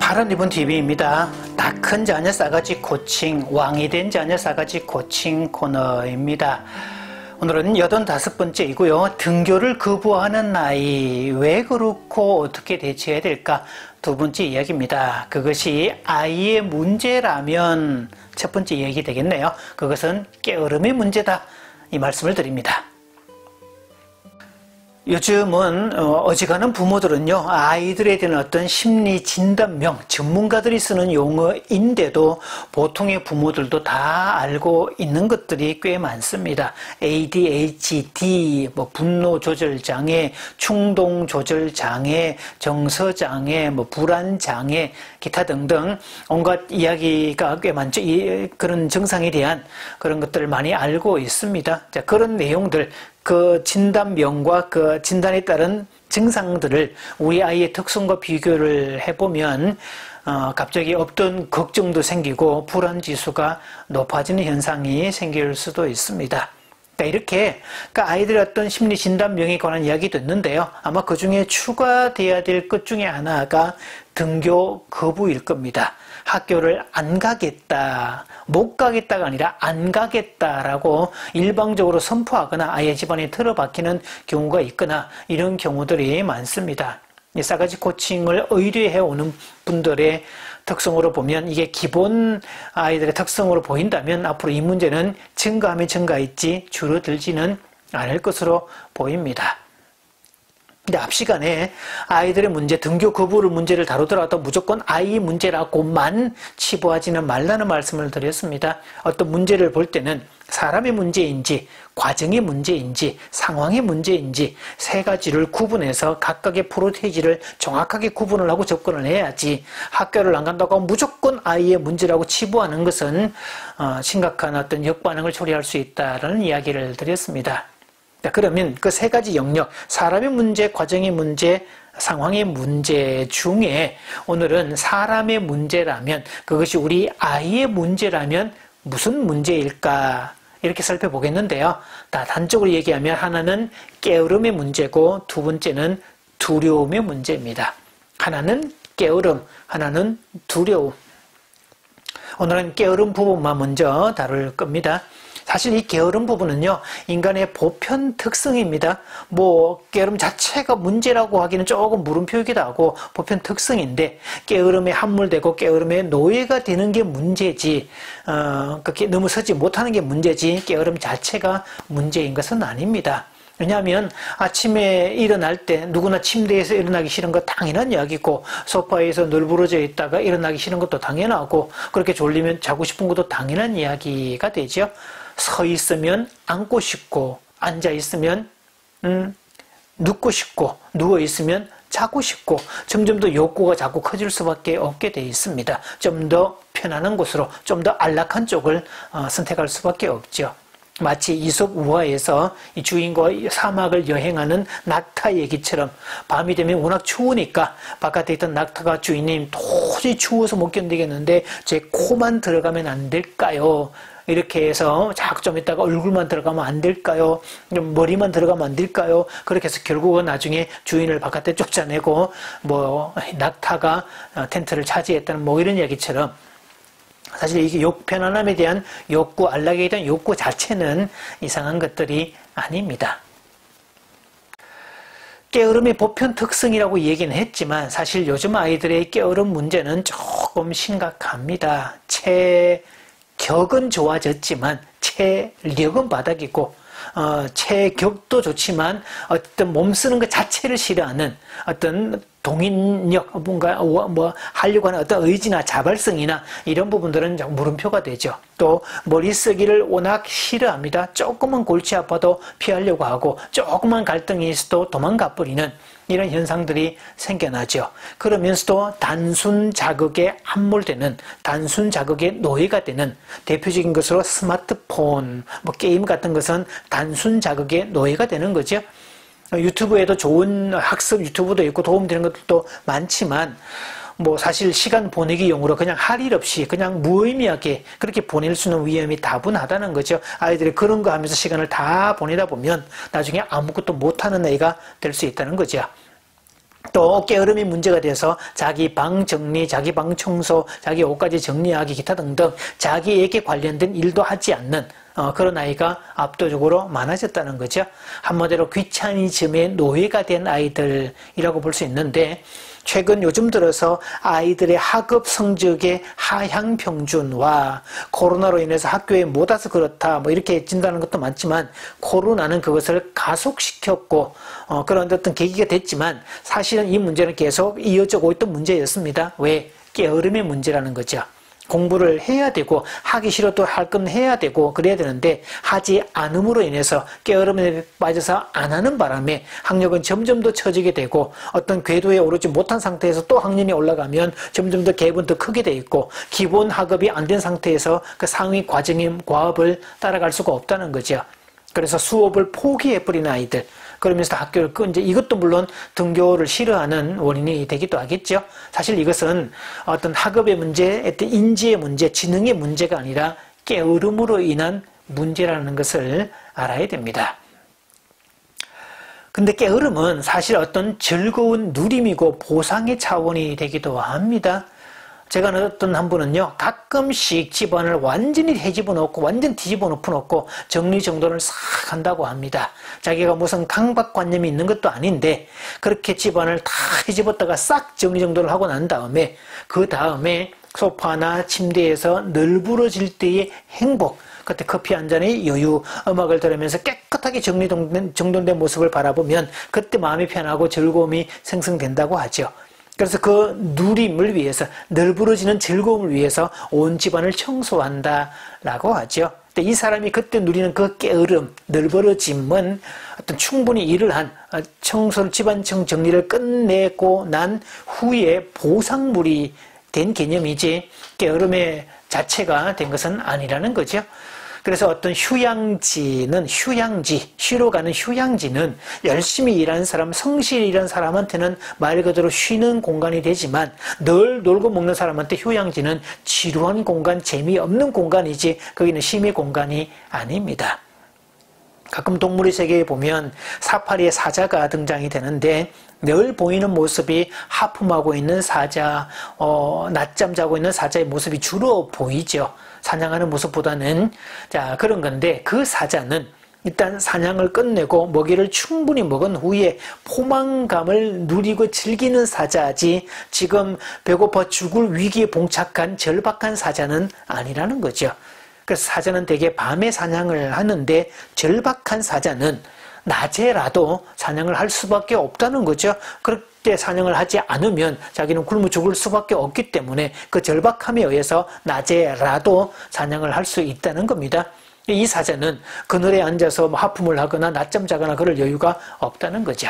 파란 리본 TV입니다. 다 큰 자녀 싸가지 코칭, 왕이 된 자녀 싸가지 코칭 코너입니다. 오늘은 85번째이고요. 등교를 거부하는 아이, 왜 그렇고 어떻게 대처해야 될까? 두 번째 이야기입니다. 그것이 아이의 문제라면 첫 번째 이야기 되겠네요. 그것은 게으름의 문제다. 이 말씀을 드립니다. 요즘은 어지간한 부모들은요, 아이들에 대한 어떤 심리 진단명, 전문가들이 쓰는 용어인데도 보통의 부모들도 다 알고 있는 것들이 꽤 많습니다. ADHD, 분노 조절 장애, 충동 조절 장애, 정서 장애, 불안 장애, 기타 등등 온갖 이야기가 꽤 많죠. 그런 증상에 대한 그런 것들을 많이 알고 있습니다. 자, 그런 내용들, 그 진단명과 그 진단에 따른 증상들을 우리 아이의 특성과 비교를 해보면 갑자기 없던 걱정도 생기고 불안 지수가 높아지는 현상이 생길 수도 있습니다. 이렇게 아이들의 어떤 심리 진단명에 관한 이야기도 있는데요. 아마 그 중에 추가돼야 될 것 중에 하나가 등교 거부일 겁니다. 학교를 안 가겠다, 못 가겠다가 아니라 안 가겠다라고 일방적으로 선포하거나 아예 집안에 틀어박히는 경우가 있거나 이런 경우들이 많습니다. 싸가지 코칭을 의뢰해 오는 분들의 특성으로 보면 이게 기본 아이들의 특성으로 보인다면 앞으로 이 문제는 증가하면 증가했지 줄어들지는 않을 것으로 보입니다. 근데 앞 시간에 아이들의 문제, 등교 거부를 문제를 다루더라도 무조건 아이 문제라고만 치부하지는 말라는 말씀을 드렸습니다. 어떤 문제를 볼 때는 사람의 문제인지, 과정의 문제인지, 상황의 문제인지 세 가지를 구분해서 각각의 프로테이지를 정확하게 구분을 하고 접근을 해야지 학교를 안 간다고 하면 무조건 아이의 문제라고 치부하는 것은 심각한 어떤 역반응을 초래할 수 있다는 이야기를 드렸습니다. 그러면 그 세 가지 영역, 사람의 문제, 과정의 문제, 상황의 문제 중에 오늘은 사람의 문제라면, 그것이 우리 아이의 문제라면 무슨 문제일까? 이렇게 살펴보겠는데요. 단적으로 얘기하면 하나는 게으름의 문제고 두 번째는 두려움의 문제입니다. 하나는 게으름, 하나는 두려움. 오늘은 게으름 부분만 먼저 다룰 겁니다. 사실 이 게으름 부분은요, 인간의 보편 특성입니다. 게으름 자체가 문제라고 하기는 조금 물음표이기도 하고 보편 특성인데, 게으름에 함몰되고 게으름에 노예가 되는 게 문제지, 그렇게 너무 서지 못하는 게 문제지, 게으름 자체가 문제인 것은 아닙니다. 왜냐하면 아침에 일어날 때 누구나 침대에서 일어나기 싫은 거 당연한 이야기고, 소파에서 널브러져 있다가 일어나기 싫은 것도 당연하고, 그렇게 졸리면 자고 싶은 것도 당연한 이야기가 되죠. 서 있으면 앉고 싶고, 앉아 있으면 눕고 싶고, 누워 있으면 자고 싶고, 점점 더 욕구가 자꾸 커질 수밖에 없게 되어 있습니다. 좀 더 편안한 곳으로, 좀 더 안락한 쪽을 선택할 수밖에 없죠. 마치 이솝 우화에서 이 주인과 사막을 여행하는 낙타 얘기처럼 밤이 되면 워낙 추우니까 바깥에 있던 낙타가 주인님 도저히 추워서 못 견디겠는데 제 코만 들어가면 안 될까요? 이렇게 해서 자꾸 좀 있다가 얼굴만 들어가면 안 될까요? 좀 머리만 들어가면 안 될까요? 그렇게 해서 결국은 나중에 주인을 바깥에 쫓아내고 낙타가 텐트를 차지했다는 이런 이야기처럼, 사실 이게 편안함에 대한 욕구, 안락에 대한 욕구 자체는 이상한 것들이 아닙니다. 게으름의 보편 특성이라고 얘기는 했지만 사실 요즘 아이들의 게으름 문제는 조금 심각합니다. 체격은 좋아졌지만 체력은 바닥이고, 체격도 좋지만 어떤 몸 쓰는 것 자체를 싫어하는 어떤 동인력, 뭔가 하려고 하는 어떤 의지나 자발성이나 이런 부분들은 물음표가 되죠. 또 머리 쓰기를 워낙 싫어합니다. 조금만 골치 아파도 피하려고 하고, 조금만 갈등이 있어도 도망가 버리는 이런 현상들이 생겨나죠. 그러면서도 단순 자극에 함몰되는, 단순 자극에 노예가 되는, 대표적인 것으로 스마트폰, 게임 같은 것은 단순 자극에 노예가 되는 거죠. 유튜브에도 좋은 학습 유튜브도 있고 도움되는 것도 많지만, 사실 시간 보내기용으로 그냥 할 일 없이 그냥 무의미하게 그렇게 보낼 수 있는 위험이 다분하다는 거죠. 아이들이 그런 거 하면서 시간을 다 보내다 보면 나중에 아무것도 못하는 애가 될 수 있다는 거죠. 또 게으름이 문제가 돼서 자기 방 정리, 자기 방 청소, 자기 옷까지 정리하기 기타 등등 자기에게 관련된 일도 하지 않는 그런 아이가 압도적으로 많아졌다는 거죠. 한마디로 귀차니즘의 노예가 된 아이들이라고 볼 수 있는데, 최근 요즘 들어서 아이들의 학업 성적의 하향 평준과 코로나로 인해서 학교에 못 와서 그렇다 이렇게 진단하는 것도 많지만, 코로나는 그것을 가속시켰고 그런 어떤 계기가 됐지만 사실은 이 문제는 계속 이어져 오고 있던 문제였습니다. 왜? 게으름의 문제라는 거죠. 공부를 해야 되고 하기 싫어도 할 건 해야 되고 그래야 되는데 하지 않음으로 인해서 게으름에 빠져서 안 하는 바람에 학력은 점점 더 처지게 되고, 어떤 궤도에 오르지 못한 상태에서 또 학년이 올라가면 점점 더 갭은 더 크게 돼 있고, 기본 학업이 안 된 상태에서 그 상위 과정인 과업을 따라갈 수가 없다는 거죠. 그래서 수업을 포기해버리는 아이들, 그러면서 학교를 이제 이것도 물론 등교를 싫어하는 원인이 되기도 하겠죠. 사실 이것은 어떤 학업의 문제, 어떤 인지의 문제, 지능의 문제가 아니라 게으름으로 인한 문제라는 것을 알아야 됩니다. 근데 게으름은 사실 어떤 즐거운 누림이고 보상의 차원이 되기도 합니다. 제가 어떤 한 분은요, 가끔씩 집안을 완전히 헤집어 놓고 완전 뒤집어 놓고 정리정돈을 싹 한다고 합니다. 자기가 무슨 강박관념이 있는 것도 아닌데 그렇게 집안을 다 헤집었다가 싹 정리정돈을 하고 난 다음에, 그 다음에 소파나 침대에서 널브러질 때의 행복, 그때 커피 한 잔의 여유, 음악을 들으면서 깨끗하게 정돈된 모습을 바라보면 그때 마음이 편하고 즐거움이 생성된다고 하죠. 그래서 그 누림을 위해서, 널브러지는 즐거움을 위해서 온 집안을 청소한다라고 하죠. 근데 이 사람이 그때 누리는 그 게으름, 널브러짐은 어떤 충분히 일을 한 청소를, 집안 정리를 끝내고 난 후에 보상물이 된 개념이지 게으름의 자체가 된 것은 아니라는 거죠. 그래서 어떤 휴양지는 쉬러 가는 휴양지는 열심히 일하는 사람, 성실히 일하는 사람한테는 말 그대로 쉬는 공간이 되지만, 늘 놀고 먹는 사람한테 휴양지는 지루한 공간, 재미없는 공간이지 거기는 쉼의 공간이 아닙니다. 가끔 동물의 세계에 보면 사파리의 사자가 등장이 되는데, 늘 보이는 모습이 하품하고 있는 사자, 낮잠 자고 있는 사자의 모습이 주로 보이죠. 사냥하는 모습보다는. 자, 그런 건데, 그 사자는 일단 사냥을 끝내고 먹이를 충분히 먹은 후에 포만감을 누리고 즐기는 사자지, 지금 배고파 죽을 위기에 봉착한 절박한 사자는 아니라는 거죠. 그래서 사자는 대개 밤에 사냥을 하는데, 절박한 사자는 낮에라도 사냥을 할 수밖에 없다는 거죠. 그때 사냥을 하지 않으면 자기는 굶어 죽을 수밖에 없기 때문에 그 절박함에 의해서 낮에라도 사냥을 할 수 있다는 겁니다. 이 사자는 그늘에 앉아서 하품을 하거나 낮잠 자거나 그럴 여유가 없다는 거죠.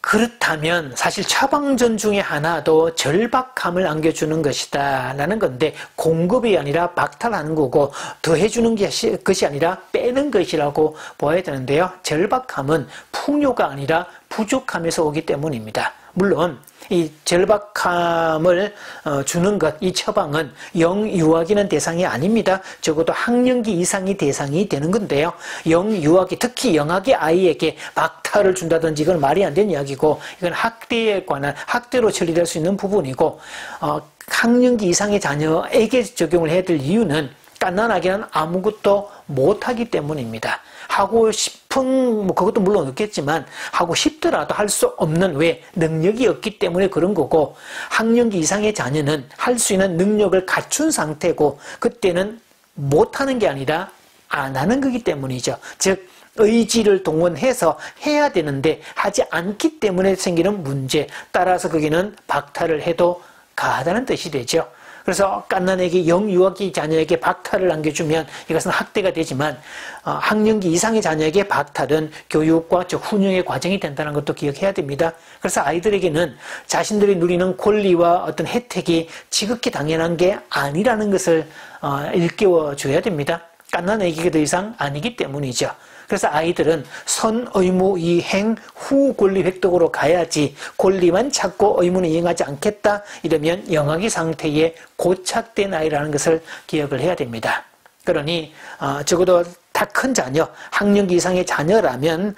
그렇다면 사실 처방전 중에 하나도 절박함을 안겨주는 것이다 라는 건데, 공급이 아니라 박탈하는 거고 더해주는 것이 아니라 빼는 것이라고 보아야 되는데요. 절박함은 풍요가 아니라 부족함에서 오기 때문입니다. 물론 이 절박함을 주는 것, 이 처방은 영유아기는 대상이 아닙니다. 적어도 학령기 이상이 대상이 되는 건데요. 영유아기, 특히 영아기 아이에게 박탈을 준다든지 이건 말이 안 되는 이야기고, 이건 학대에 관한, 학대로 처리될 수 있는 부분이고, 학령기 이상의 자녀에게 적용을 해야 될 이유는 갓난아기는 아무것도 못하기 때문입니다. 하고 싶은, 그것도 물론 없겠지만, 하고 싶더라도 할 수 없는, 왜? 능력이 없기 때문에 그런 거고, 학령기 이상의 자녀는 할 수 있는 능력을 갖춘 상태고, 그때는 못하는 게 아니라 안 하는 거기 때문이죠. 즉, 의지를 동원해서 해야 되는데, 하지 않기 때문에 생기는 문제, 따라서 거기는 박탈을 해도 가하다는 뜻이 되죠. 그래서 갓난아기, 영유아기 자녀에게 박탈을 안겨주면 이것은 학대가 되지만, 학령기 이상의 자녀에게 박탈은 교육과 즉 훈육의 과정이 된다는 것도 기억해야 됩니다. 그래서 아이들에게는 자신들이 누리는 권리와 어떤 혜택이 지극히 당연한 게 아니라는 것을 일깨워줘야 됩니다. 갓난아기가 더 이상 아니기 때문이죠. 그래서 아이들은 선, 의무, 이행, 후 권리 획득으로 가야지, 권리만 찾고 의무는 이행하지 않겠다 이러면 영아기 상태에 고착된 아이라는 것을 기억을 해야 됩니다. 그러니 적어도 다 큰 자녀, 학령기 이상의 자녀라면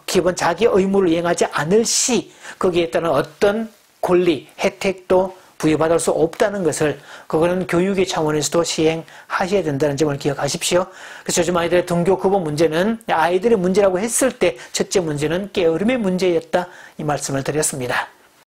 기본 자기 의무를 이행하지 않을 시 거기에 따른 어떤 권리, 혜택도 부여받을 수 없다는 것을 그거는 교육의 차원에서도 시행하셔야 된다는 점을 기억하십시오. 그래서 요즘 아이들의 등교 급여 문제는 아이들의 문제라고 했을 때 첫째 문제는 게으름의 문제였다 이 말씀을 드렸습니다.